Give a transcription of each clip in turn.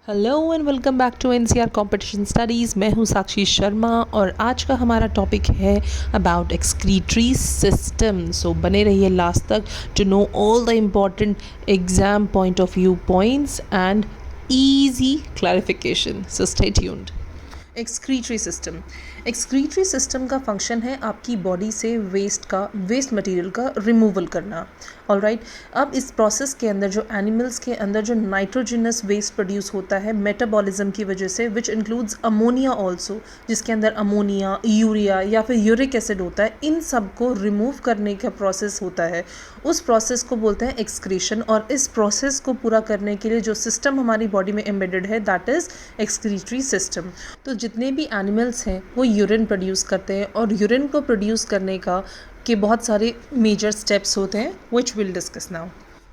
Hello and welcome back to NCR competition studies. मैं हूं साक्षी शर्मा और आज का हमारा टॉपिक है अबाउट एक्सक्रीटरी सिस्टम। सो बने रहिए लास्ट तक to know all the important exam point of view points and easy clarification. So stay tuned. Excretory system का फंक्शन है आपकी बॉडी से वेस्ट मटेरियल का रिमूवल करना। ऑलराइट, अब इस प्रोसेस के अंदर जो एनिमल्स के अंदर जो नाइट्रोजनस वेस्ट प्रोड्यूस होता है मेटाबॉलिज्म की वजह से, विच इंक्लूड्स अमोनिया ऑल्सो, जिसके अंदर अमोनिया, यूरिया या फिर यूरिक एसिड होता है, इन सब को रिमूव करने का प्रोसेस होता है। उस प्रोसेस को बोलते हैं एक्सक्रीशन, और इस प्रोसेस को पूरा करने के लिए जो सिस्टम हमारी बॉडी में एम्बेडेड है दैट इज़ एक्सक्रीटरी सिस्टम। तो जितने भी एनिमल्स हैं वो यूरिन प्रोड्यूस करते हैं, और यूरिन को प्रोड्यूस करने के बहुत सारे मेजर स्टेप्स होते हैं विच विल डिस्कस नाउ।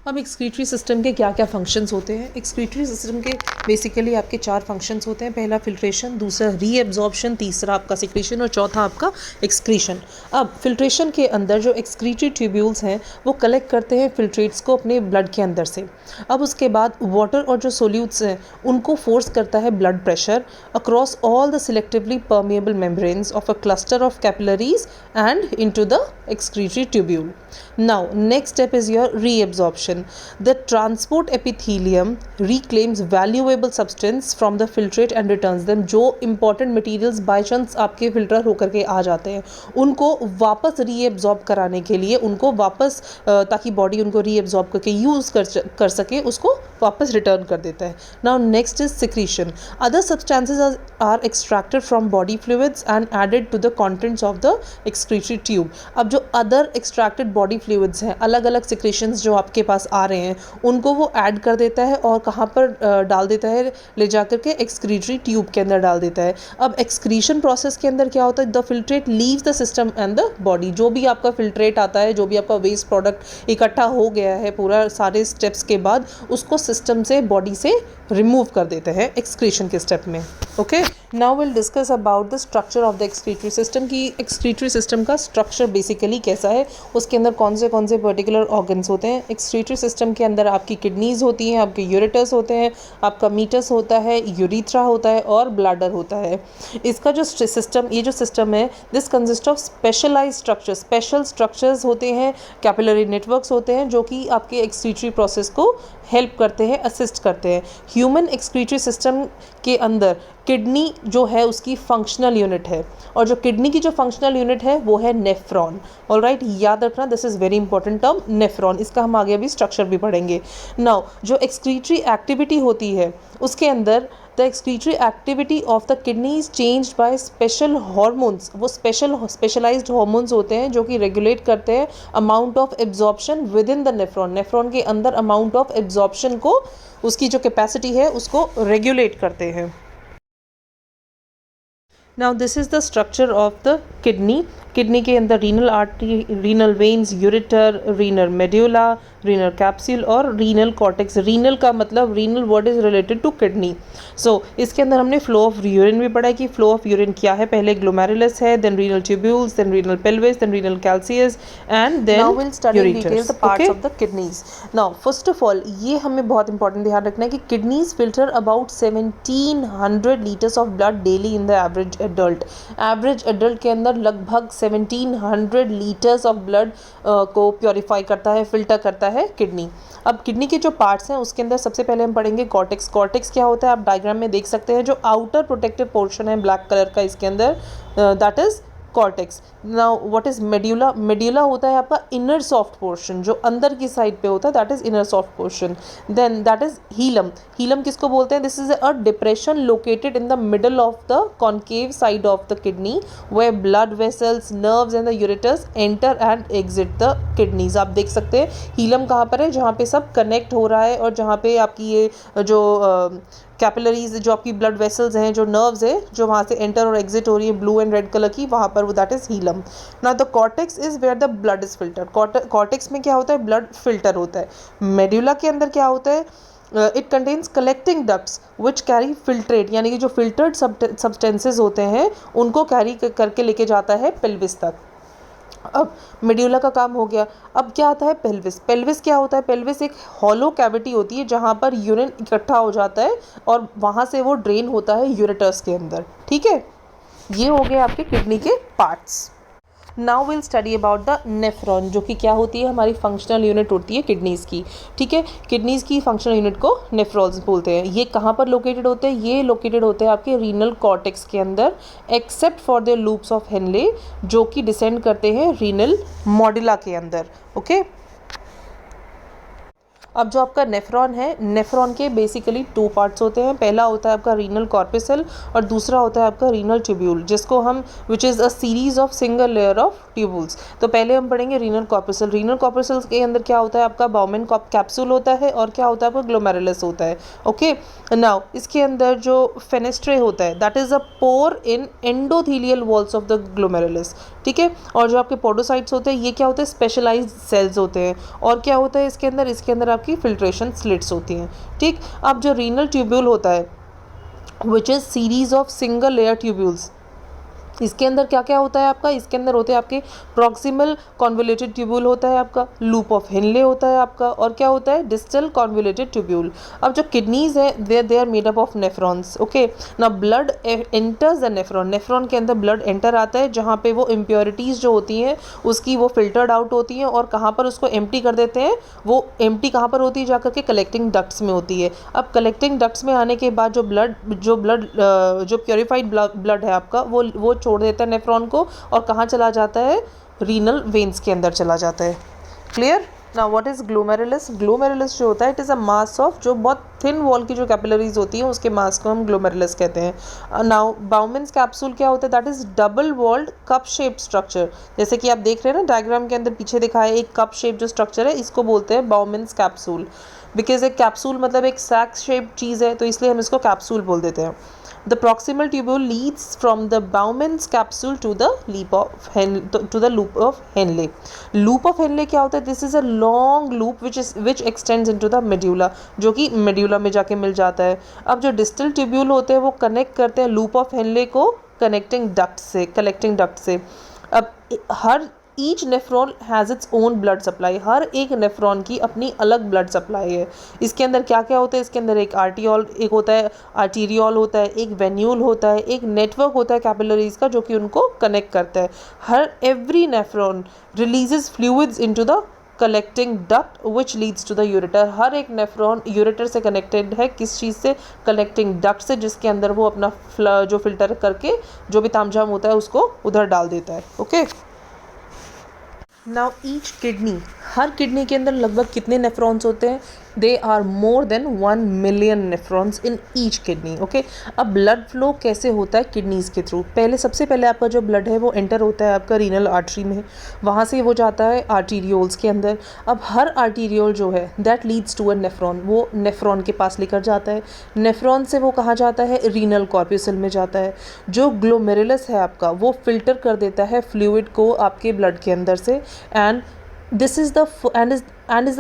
अब एक्सक्रीटरी सिस्टम के क्या क्या फंक्शंस होते हैं। एक्सक्रीटरी सिस्टम के बेसिकली आपके 4 फंक्शंस होते हैं। पहला फिल्ट्रेशन, दूसरा रीएब्जॉर्प्शन, तीसरा आपका सिक्रीशन और चौथा आपका एक्सक्रीशन। अब फिल्ट्रेशन के अंदर जो एक्सक्रीटरी ट्यूब्यूल्स हैं वो कलेक्ट करते हैं फिल्ट्रेट्स को अपने ब्लड के अंदर से। अब उसके बाद वाटर और जो सोल्यूट्स हैं उनको फोर्स करता है blood pressure across all the selectively permeable membranes of a cluster of capillaries and into the excretory tubule. Now next step is your reabsorption. The transport epithelium reclaims valuable substance from the filtrate and returns them. जो important materials by chance आपके filter होकर के आ जाते हैं उनको वापस reabsorb कराने के लिए, उनको वापस ताकि बॉडी उनको रीएब्जॉर्ब करके यूज़ कर सके, उसको वापस रिटर्न कर देता है। Now next is secretion. Other substances are extracted from body fluids and added to the contents of the excretory tube. अब जो अदर एक्सट्रैक्टेड बॉडी फ्लूइड्स हैं, अलग अलग सिक्रेशंस जो आपके पास आ रहे हैं, उनको वो ऐड कर देता है और कहाँ पर डाल देता है, ले जाकर के एक्सक्रीटरी ट्यूब के अंदर डाल देता है। अब एक्सक्रीशन प्रोसेस के अंदर क्या होता है, the filtrate leaves the system and the body. जो भी आपका फिल्ट्रेट आता है, जो भी आपका वेस्ट प्रोडक्ट इकट्ठा हो गया है पूरा सारे स्टेप्स के बाद, उसको सिस्टम से, बॉडी से रिमूव कर देते हैं एक्सक्रीशन के स्टेप में। Okay, now will discuss about the structure of the excretory system की एक्सक्रीटरी सिस्टम का स्ट्रक्चर बेसिकली कैसा है, उसके अंदर कौन से पर्टिकुलर ऑर्गन्स होते हैं। एक्सक्रीटरी सिस्टम के अंदर आपकी किडनीज होती हैं, आपके यूरेटस होते हैं, आपका मीटस होता है, यूरिथ्रा होता है और ब्लैडर होता है। इसका जो सिस्टम, ये जो सिस्टम है, this consist of specialize structure, special structures होते हैं, कैपिलरी नेटवर्क्स होते हैं जो कि आपके एक्सक्रीटरी प्रोसेस को हेल्प करते हैं, असिस्ट करते हैं। ह्यूमन एक्सक्रीटरी सिस्टम के अंदर किडनी जो है उसकी फंक्शनल यूनिट है, और जो किडनी की जो फंक्शनल यूनिट है वो है नेफ्रॉन। ऑलराइट, याद रखना, this is very important term nephron. इसका हम आगे अभी स्ट्रक्चर भी पढ़ेंगे। नाउ जो एक्सक्रीटरी एक्टिविटी होती है उसके अंदर the excretory activity of the kidney is changed by special hormones. वो स्पेशलाइज्ड हार्मोन्स होते हैं जो कि रेगुलेट करते हैं amount of absorption with in the nephron. Nephron के अंदर अमाउंट ऑफ एब्जॉर्प्शन को, उसकी जो कैपेसिटी है उसको रेगुलेट करते हैं। Now this is the structure of the kidney. Kidney के अंदर renal artery, renal veins, ureter, renal medulla, renal capsule और रीनल कॉर्टेक्स। रीनल का मतलब, renal word is related to kidney. So इसके अंदर हमने फ्लो ऑफ यूरिन भी पढ़ा कि फ्लो ऑफ यूरिन क्या है। पहले ग्लोमेरुलस है, then renal tubules, then renal pelvis, then renal calyces and then now will study in detail the parts of the kidneys. Now first of all ये हमें बहुत इंपॉर्टेंट ध्यान रखना है कि kidneys filter about 1700 litres of blood daily in the average adult. Average adult के अंदर लगभग 1700 लीटर्स ऑफ ब्लड को प्योरीफाई करता है, फिल्टर करता है किडनी। अब किडनी के जो पार्ट्स हैं उसके अंदर सबसे पहले हम पढ़ेंगे कॉर्टेक्स। कॉर्टेक्स क्या होता है आप डायग्राम में देख सकते हैं, जो आउटर प्रोटेक्टिव पोर्शन है ब्लैक कलर का इसके अंदर, that is cortex. Now what is medulla. Medulla होता है आपका इनर सॉफ्ट पोर्शन, जो अंदर की साइड पे होता है, that is inner soft portion. Then that is hilum. Hilum किसको बोलते हैं, this is a depression located in the middle of the concave side of the kidney where blood vessels, nerves and the ureters enter and exit the kidneys. आप देख सकते हैं हीलम कहाँ पर है, जहाँ पे सब कनेक्ट हो रहा है और जहाँ पे आपकी ये जो कैपिलरीज, जो आपकी ब्लड वेसल्स हैं, जो नर्व्स है, जो वहाँ से एंटर और एग्जिट हो रही है ब्लू एंड रेड कलर की, वहाँ पर वो that is hilum. Now the cortex is where the blood is filter. Cortex में क्या होता है, ब्लड फिल्टर होता है। मेड्यूला के अंदर क्या होता है, it contains collecting ducts which carry filtrate, यानी कि जो फिल्टर्ड सब्सटेंसेज होते हैं उनको कैरी करके लेके जाता है पेल्विस तक। अब मेड्यूला का काम हो गया। अब क्या आता है पेल्विस। पेल्विस क्या होता है? पेल्विस एक हॉलो कैविटी होती है जहाँ पर यूरिन इकट्ठा हो जाता है और वहाँ से वो ड्रेन होता है यूरेटर्स के अंदर। ठीक है, ये हो गए आपके किडनी के parts. Now will study about the nephron, जो कि क्या होती है? हमारी फंक्शनल यूनिट होती है किडनीज़ की। ठीक है, किडनीज़ की फंक्शनल यूनिट को नेफ्रॉन्स बोलते हैं। ये कहाँ पर लोकेटेड होते हैं? ये लोकेटेड होते हैं आपके रीनल कॉर्टेक्स के अंदर, except for the loops of Henle, जो कि डिसेंड करते हैं रीनल मॉड्यूला के अंदर। ओके, अब जो आपका नेफ्रॉन है, नेफ्रॉन के बेसिकली 2 पार्ट्स होते हैं। पहला होता है आपका रीनल कॉर्पसल और दूसरा होता है आपका रीनल ट्यूब्यूल, जिसको हम which is a series of single layer of tubules. तो पहले हम पढ़ेंगे रीनल कॉर्पसल। रीनल कॉर्पसल के अंदर क्या होता है? आपका बाउमेन कैप्सूल होता है और क्या होता है? आपका ग्लोमेरुलस होता है। ओके, नाउ इसके अंदर जो फेनेस्ट्रे होता है that is a pore in endothelial walls of the glomerulus. ठीक है, और जो आपके पोडोसाइट्स होते हैं ये क्या होते हैं? स्पेशलाइज्ड सेल्स होते हैं। और क्या होता है इसके अंदर आपकी फिल्ट्रेशन स्लिट्स होती हैं। ठीक, अब जो रीनल ट्यूब्यूल होता है which is series of single layer tubules, इसके अंदर क्या क्या होता है आपका? इसके अंदर होते हैं आपके प्रॉक्सिमल कॉन्वोल्यूटेड ट्यूब्यूल होता है आपका, लूप ऑफ हेनले होता है आपका, और क्या होता है? Distal convoluted tubule. अब जो किडनीज है they are made up of nephrons. Okay, ना blood enters the nephron, nephron के अंदर ब्लड एंटर आता है जहाँ पे वो इम्प्योरिटीज़ जो होती हैं उसकी वो फिल्टर्ड आउट होती हैं और कहाँ पर उसको एम्प्टी कर देते हैं? वो एम्प्टी कहाँ पर होती है? जाकर के कलेक्टिंग डक्ट्स में होती है। अब कलेक्टिंग डक्ट्स में आने के बाद जो प्योरीफाइड ब्लड है आपका वो छोड़ देता है नेफ्रॉन को और कहाँ चला जाता है? रीनल वेन्स के अंदर चला जाता है। Clear? Now what is glomerulus? Glomerulus जो होता है it is a mass of, जो बहुत थिन वॉल की जो कैपिलरीज होती हैं उसके मास को हम ग्लोमेरुलस कहते हैं। नाउ बाउमेन्स कैप्सूल क्या होता है? That is double walled cup shape structure. जैसे कि आप देख रहे हैं ना डायग्राम के अंदर पीछे दिखाया है एक कप शेप जो स्ट्रक्चर है, इसको बोलते हैं बाउमेन्स कैप्सूल। बिकॉज एक कैप्सूल मतलब एक सैक शेप चीज़ है तो इसलिए हम इसको कैप्सूल बोल देते हैं। The proximal tubule leads from the Bowman's capsule to the loop of Henle. Loop of Henle क्या होता है? This is a long loop which extends into the medulla, जो कि medulla में जाके मिल जाता है। अब जो distal tubule होते हैं वो connect करते हैं loop of Henle को collecting duct से। अब हर each nephron has its own blood supply, हर एक नेफ्रॉन की अपनी अलग ब्लड सप्लाई है। इसके अंदर क्या क्या होता है? इसके अंदर एक आर्टीरियोल होता है, एक वेन्यूल होता है, एक नेटवर्क होता है कैपिलरीज का जो कि उनको कनेक्ट करता है। हर every nephron releases fluids into the collecting duct which leads to the ureter. हर एक नेफ्रॉन यूरेटर से कनेक्टेड है, किस चीज़ से? कलेक्टिंग डक्ट से, जिसके अंदर वो अपना जो फिल्टर करके जो भी तामझाम होता है उसको उधर डाल देता है। ओके, नाउ ईच किडनी, हर किडनी के अंदर लगभग कितने नेफ्रॉन्स होते हैं? They are more than 1 million nephrons in each kidney. Okay, अब ब्लड फ्लो कैसे होता है किडनीज़ के थ्रू? सबसे पहले आपका जो ब्लड है वो एंटर होता है आपका रीनल आर्टरी में, वहाँ से वो जाता है आर्टीरियोल्स के अंदर। अब हर आर्टीरियोल जो है that leads to a nephron, वो नेफ्रॉन के पास लेकर जाता है। नेफ्रॉन से वो कहाँ जाता है? रीनल कॉर्पस्कल में जाता है। जो ग्लोमेरुलस है आपका वो फिल्टर कर देता है फ्लूइड को आपके ब्लड के अंदर से, and this is the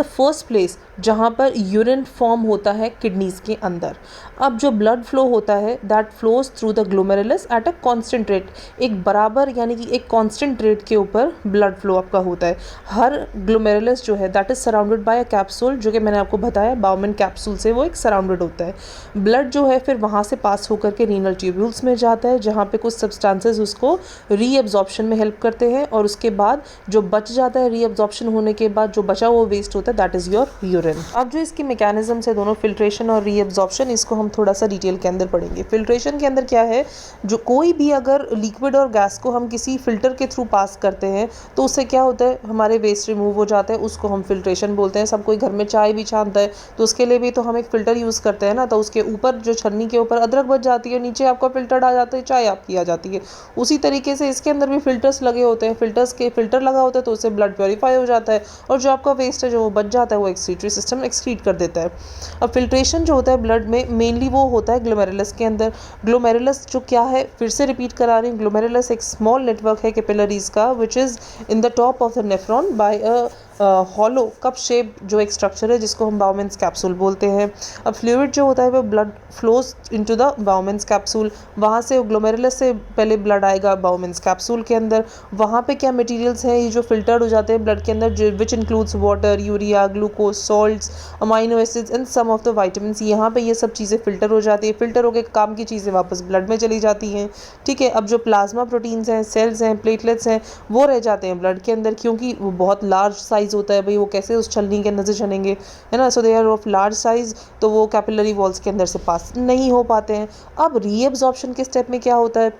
first place जहाँ पर यूरिन फॉर्म होता है किडनीज़ के अंदर। अब जो ब्लड फ्लो होता है that flows through the glomerulus at a constant rate, एक बराबर यानी कि एक कांस्टेंट रेट के ऊपर ब्लड फ्लो आपका होता है। हर ग्लोमेरुलस जो है that is surrounded by a capsule, जो कि मैंने आपको बताया बाउमेन कैप्सूल से वो एक सराउंडेड होता है। ब्लड जो है फिर वहाँ से पास होकर के रीनल ट्यूब्यूल्स में जाता है जहाँ पे कुछ सब्सटेंसेस उसको रीअब्जॉर्प्शन में हेल्प करते हैं, और उसके बाद जो बच जाता है रीअब्जॉर्प्शन होने के बाद जो बचा हुआ वेस्ट होता है दैट इज़ योर यूरिन। अब जो इसकी मैकेनिज्म है दोनों फिल्ट्रेशन और रीअब्जॉर्प्शन, इसको हम थोड़ा सा डिटेल के अंदर पढ़ेंगे। फिल्ट्रेशन के अंदर क्या है? जो कोई भी अगर लिक्विड और गैस को हम किसी फिल्टर के थ्रू पास करते हैं तो उससे क्या होता है? हमारे वेस्ट रिमूव हो जाते हैं, उसको हम फिल्ट्रेशन बोलते हैं। सब कोई घर में चाय भी छानता है तो उसके लिए भी तो हम एक फ़िल्टर यूज़ करते हैं ना, तो उसके ऊपर जो छन्नी के ऊपर अदरक बच जाती है, नीचे आपका फिल्टर आ जाता है, चाय आपकी आ जाती है। उसी तरीके से इसके अंदर भी फिल्टर्स लगे होते हैं, फिल्टर लगा होता है तो उससे ब्लड प्योरीफाई हो जाता है, और जो आपका वेस्ट है जो बच जाता है वो एक्सक्रीटरी सिस्टम एक्सक्रीट कर देता है। अब फिल्ट्रेशन जो होता है ब्लड में मेनली वो होता है ग्लोमेरुलस के अंदर। ग्लोमेरुलस जो क्या है, फिर से रिपीट करा रही हूँ, ग्लोमेरुलस एक स्मॉल नेटवर्क है कैपिलरीज का which is in the top of the nephron by a hollow cup shape जो एक स्ट्रक्चर है जिसको हम बाउमेंस कैप्सूल बोलते हैं। अब फ्लूइड जो होता है वो blood flows into the Bowman's capsule, वहाँ से ग्लोमेरुलस से पहले ब्लड आएगा बाउमेंस कैप्सूल के अंदर। वहाँ पे क्या मटेरियल्स हैं ये जो फिल्टर्ड हो जाते हैं ब्लड के अंदर, which includes water, urea, glucose, salts, amino acids and some of the vitamin. यहाँ पे ये सब चीज़ें फिल्टर हो जाती है, फिल्टर होकर काम की चीज़ें वापस ब्लड में चली जाती हैं। ठीक है, अब जो प्लाज्मा प्रोटीन्स हैं, सेल्स हैं, प्लेटलेट्स हैं, वो रह जाते हैं ब्लड के अंदर, क्योंकि वो बहुत लार्ज साइज़ होता है भाई, वो कैसे उस छलनी के अंदर से चलेंगे, है ना। So they are of large size, तो वो कैपिलरी वॉल्स के अंदर से पास नहीं हो पाते हैं। अब रीएब्जॉर्प्शन के स्टेप में क्या होता है,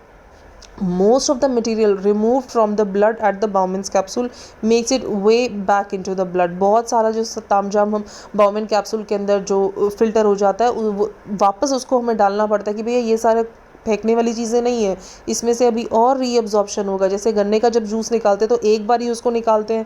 most of the material removed from the blood at the Bowman's capsule makes it way back into the blood। बहुत सारा जो तामझाम हम बाउमेन कैप्सूल के अंदर जो फिल्टर हो जाता है वापस उसको हमें डालना पड़ता है कि भैया ये सारे फेंकने वाली चीज़ें नहीं है, इसमें से अभी और रीअब्जॉर्प्शन होगा। जैसे गन्ने का जब जूस निकालते हैं तो एक बार ही उसको निकालते हैं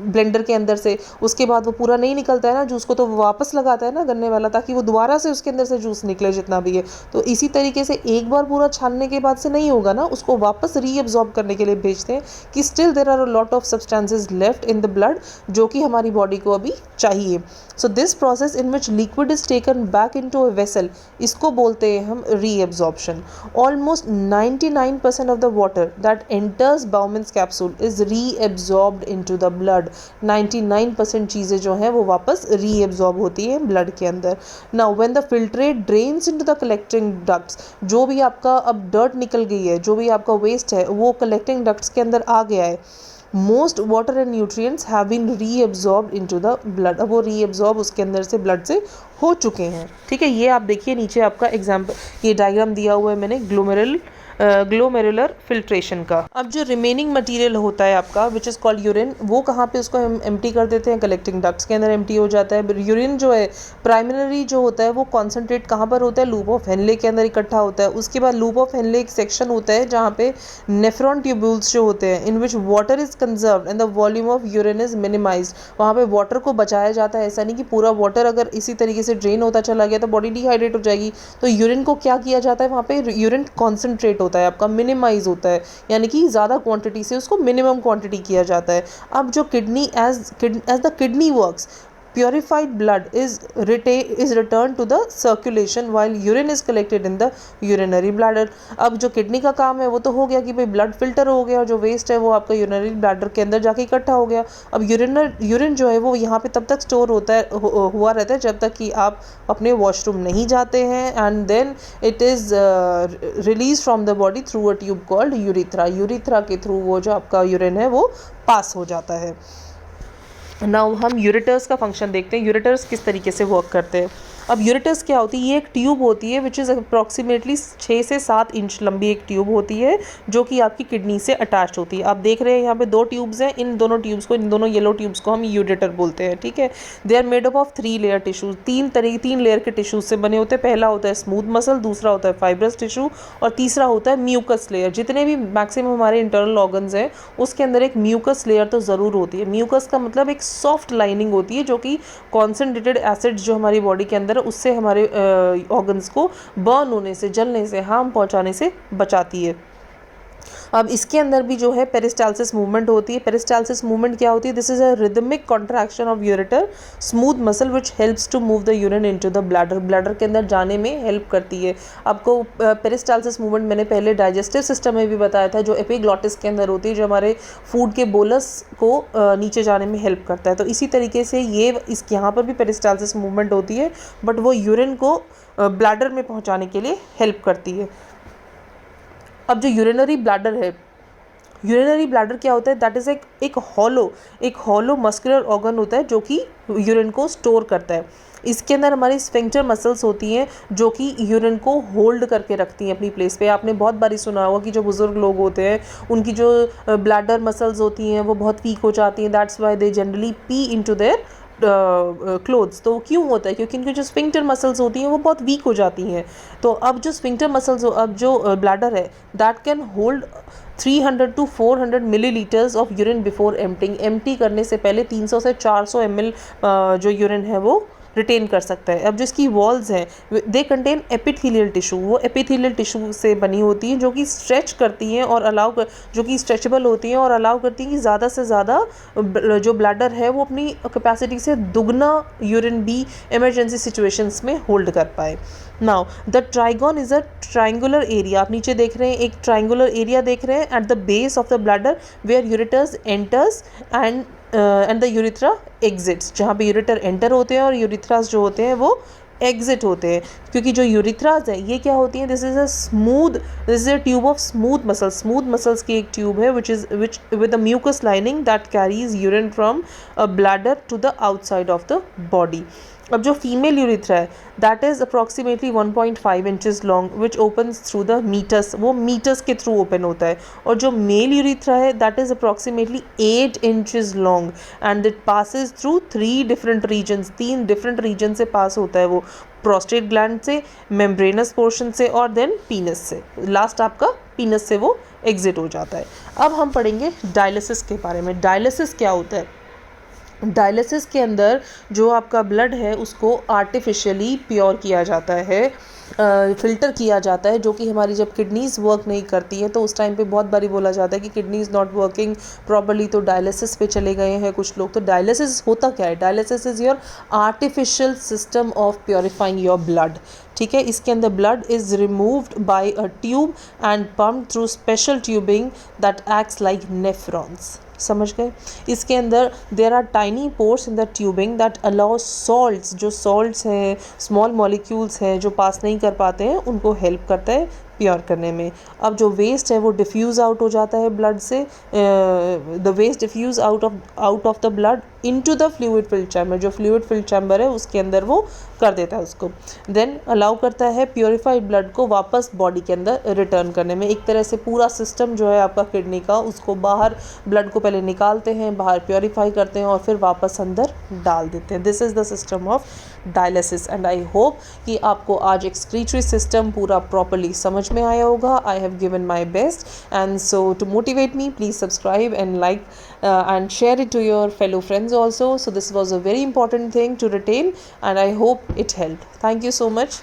ब्लेंडर के अंदर से, उसके बाद वो पूरा नहीं निकलता है ना जूस को, तो वो वापस लगाता है ना गन्ने वाला, ताकि वो दोबारा से उसके अंदर से जूस निकले जितना भी है। तो इसी तरीके से एक बार पूरा छानने के बाद से नहीं होगा ना, उसको वापस रीअब्जॉर्ब करने के लिए भेजते हैं कि still there are a lot of substances left in the blood जो कि हमारी बॉडी को अभी चाहिए। So this process in which liquid is taken back into a vessel, इसको बोलते हैं हम reabsorption। Almost 99% of the water that enters Bowman's capsule is reabsorbed into the blood। 99% चीज़ें जो हैं वो वापस reabsorb होती हैं ब्लड के अंदर। Now when the filtrate drains into the collecting ducts, जो भी आपका अब dirt निकल गई है, जो भी आपका waste है वो collecting ducts के अंदर आ गया है, most water and nutrients have been reabsorbed into the blood. अब वो रीअब्जॉर्ब उसके अंदर से ब्लड से हो चुके हैं। ठीक है, ये आप देखिए नीचे आपका एग्जाम्पल, ये डायग्राम दिया हुआ है मैंने ग्लोमेरुलर फिल्ट्रेशन का। अब जो रिमेनिंग मटेरियल होता है आपका विच इज़ कॉल्ड यूरिन, वो कहाँ पे उसको हम एम्प्टी कर देते हैं, कलेक्टिंग डक्ट्स के अंदर एम्प्टी हो जाता है। यूरिन जो है प्राइमरी जो होता है वो कॉन्सेंट्रेट कहाँ पर होता है, लूप ऑफ हेनले के अंदर इकट्ठा होता है। उसके बाद लूप ऑफ हेनले एक सेक्शन होता है जहाँ पे नेफ्रॉन ट्यूब्यूल्स जो होते हैं in which water is conserved and the volume of urine is minimised. वहाँ पे वाटर को बचाया जाता है, ऐसा नहीं कि पूरा वाटर अगर इसी तरीके से ड्रेन होता चला गया तो बॉडी डिहाइड्रेट हो जाएगी। तो यूरिन को क्या किया जाता है, वहाँ पे यूरिन कॉन्सेंट्रेट होता है आपका, मिनिमाइज होता है, यानी कि ज़्यादा क्वांटिटी से उसको मिनिमम क्वांटिटी किया जाता है। अब जो kidney as the kidney works, purified blood is returned to the circulation while urine is collected in the urinary bladder। अब जो किडनी का काम है वो तो हो गया कि भाई ब्लड फिल्टर हो गया, जो वेस्ट है वो आपका यूरिनरी ब्लैडर के अंदर जाके इकट्ठा हो गया। अब यूरिन जो है वो यहाँ पे तब तक स्टोर होता है हुआ रहता है जब तक कि आप अपने वॉशरूम नहीं जाते हैं, and then it is release from the body through a tube called urethra. Urethra के थ्रू वो जो आपका यूरिन है वो पास हो जाता है। नाउ हम यूरेटर्स का फंक्शन देखते हैं, यूरेटर्स किस तरीके से वर्क करते हैं। अब यूरेटर्स क्या होती है, ये एक ट्यूब होती है विच इज़ अप्रॉक्सीमेटली 6 से 7 इंच लंबी एक ट्यूब होती है जो कि आपकी किडनी से अटैच होती है। आप देख रहे हैं यहाँ पे 2 ट्यूब्स हैं, इन दोनों ट्यूब्स को, इन दोनों येलो ट्यूब्स को हम यूरेटर बोलते हैं। ठीक है, they are made up of 3 layer tissues, 3 layer के टिश्यूज से बने होते हैं। पहला होता है स्मूथ मसल, दूसरा होता है फाइब्रस टिश्यू और तीसरा होता है म्यूकस लेयर। जितने भी मैक्सिमम हमारे इंटरनल ऑर्गन्स हैं उसके अंदर एक म्यूकस लेयर तो ज़रूर होती है। म्यूकस का मतलब एक सॉफ्ट लाइनिंग होती है जो कि कॉन्सेंट्रेटेड एसिड्स जो हमारी बॉडी के अंदर उससे हमारे ऑर्गन्स को बर्न होने से, जलने से, हार्म पहुंचाने से बचाती है। अब इसके अंदर भी जो है पेरिस्टालसिस मूवमेंट होती है। पेरिस्टालसिस मूवमेंट क्या होती है, this is a rhythmic contraction of ureter smooth muscle which helps to move the urine into the bladder. Bladder के अंदर जाने में हेल्प करती है। आपको पेरिस्टालसिस मूवमेंट मैंने पहले डाइजेस्टिव सिस्टम में भी बताया था, जो एपिग्लॉटिस के अंदर होती है, जो हमारे फूड के बोलस को नीचे जाने में हेल्प करता है। तो इसी तरीके से यहाँ पर भी पेरिस्टालसिस मूवमेंट होती है, बट वो यूरिन को ब्लैडर में पहुँचाने के लिए हेल्प करती है। अब जो यूरिनरी ब्लैडर है, यूरिनरी ब्लैडर क्या होता है, दैट इज़ एक हॉलो मस्कुलर ऑर्गन होता है जो कि यूरिन को स्टोर करता है। इसके अंदर हमारी स्फिंक्टर मसल्स होती हैं जो कि यूरिन को होल्ड करके रखती हैं अपनी प्लेस पे। आपने बहुत बारी सुना होगा कि जो बुजुर्ग लोग होते हैं उनकी जो ब्लैडर मसल्स होती हैं वो बहुत वीक हो जाती हैं, that's why they generally P into their clothes. तो क्यों होता है, क्योंकि इनकी जो स्फिंक्टर मसल्स होती हैं वो बहुत वीक हो जाती हैं। तो अब जो स्फिंक्टर मसल्स, अब जो ब्लैडर है that can hold 300 to 400 millilitres of urine before emptying. Empty करने से पहले 300 से 400 ml जो यूरिन है वो रिटेन कर सकता है। अब जो इसकी वॉल्स हैं दे कंटेन एपिथेलियल टिश्यू, वो एपिथेलियल टिश्यू से बनी होती हैं जो कि स्ट्रेच करती हैं और जो कि स्ट्रेचेबल होती हैं और अलाउ करती हैं कि ज़्यादा से ज़्यादा जो ब्लैडर है वो अपनी कैपेसिटी से दुगना यूरिन भी इमरजेंसी सिचुएशंस में होल्ड कर पाए। Now the trigon is a triangular area, आप नीचे देख रहे हैं एक ट्राइंगुलर एरिया देख रहे हैं at the base of the bladder where ureters enters and the urethra exits, जहाँ पे यूरेटर एंटर होते हैं और यूरिथ्रास जो होते हैं वो एग्जिट होते हैं। क्योंकि जो यूरिथ्रास है ये क्या होती हैं, this is a tube of smooth muscles की एक ट्यूब है which with a mucus lining that carries urine from a bladder to the outside of the body. अब जो फीमेल यूरिथ्रा है that is approximately 1.5 inches long which opens through the meatus, वो meatus के थ्रू open होता है। और जो मेल यूरिथ्रा है that is approximately 8 inches long and it passes through 3 different regions, 3 different reason से पास होता है वो, प्रोस्टेट ग्लैंड से, मेम्ब्रेनस पोर्शन से और देन पीनस से, लास्ट आपका पीनस से वो एग्जिट हो जाता है। अब हम पढ़ेंगे डायलिसिस के बारे में। डायलिसिस क्या होता है? डायलिसिस के अंदर जो आपका ब्लड है उसको आर्टिफिशियली प्योर किया जाता है, फ़िल्टर किया जाता है, जो कि हमारी जब किडनीज़ वर्क नहीं करती है तो उस टाइम पे बहुत बारी बोला जाता है कि किडनीज़ नॉट वर्किंग प्रॉपर्ली, तो डायलिसिस पे चले गए हैं कुछ लोग। तो डायलिसिस होता क्या है? Dialysis is your artificial system of purifying your blood. ठीक है, इसके अंदर blood is removed by a tube and pumped through special tubing that acts like nephrons. समझ गए? इसके अंदर there are tiny pores in the tubing that allow salts, जो salts हैं, स्मॉल मॉलिक्यूल्स हैं जो पास नहीं कर पाते हैं, उनको हेल्प करता है प्योर करने में। अब जो वेस्ट है वो डिफ्यूज़ आउट हो जाता है ब्लड से, the waste diffuse out of the blood into the fluid filled chamber, जो फ्लूइड फिल्ड चैम्बर है उसके अंदर वो कर देता है उसको, देन अलाउ करता है प्योरीफाइड ब्लड को वापस बॉडी के अंदर रिटर्न करने में। एक तरह से पूरा सिस्टम जो है आपका किडनी का, उसको बाहर ब्लड को पहले निकालते हैं, बाहर प्योरीफाई करते हैं और फिर वापस अंदर डाल देते हैं। This is the system of dialysis and I hope कि आपको आज एक्सक्रीटरी सिस्टम पूरा प्रॉपरली समझ में आया होगा। I have given my best and so to motivate me please subscribe and like and share it to your fellow friends also. So this was a very important thing to retain and I hope it helped. Thank you so much.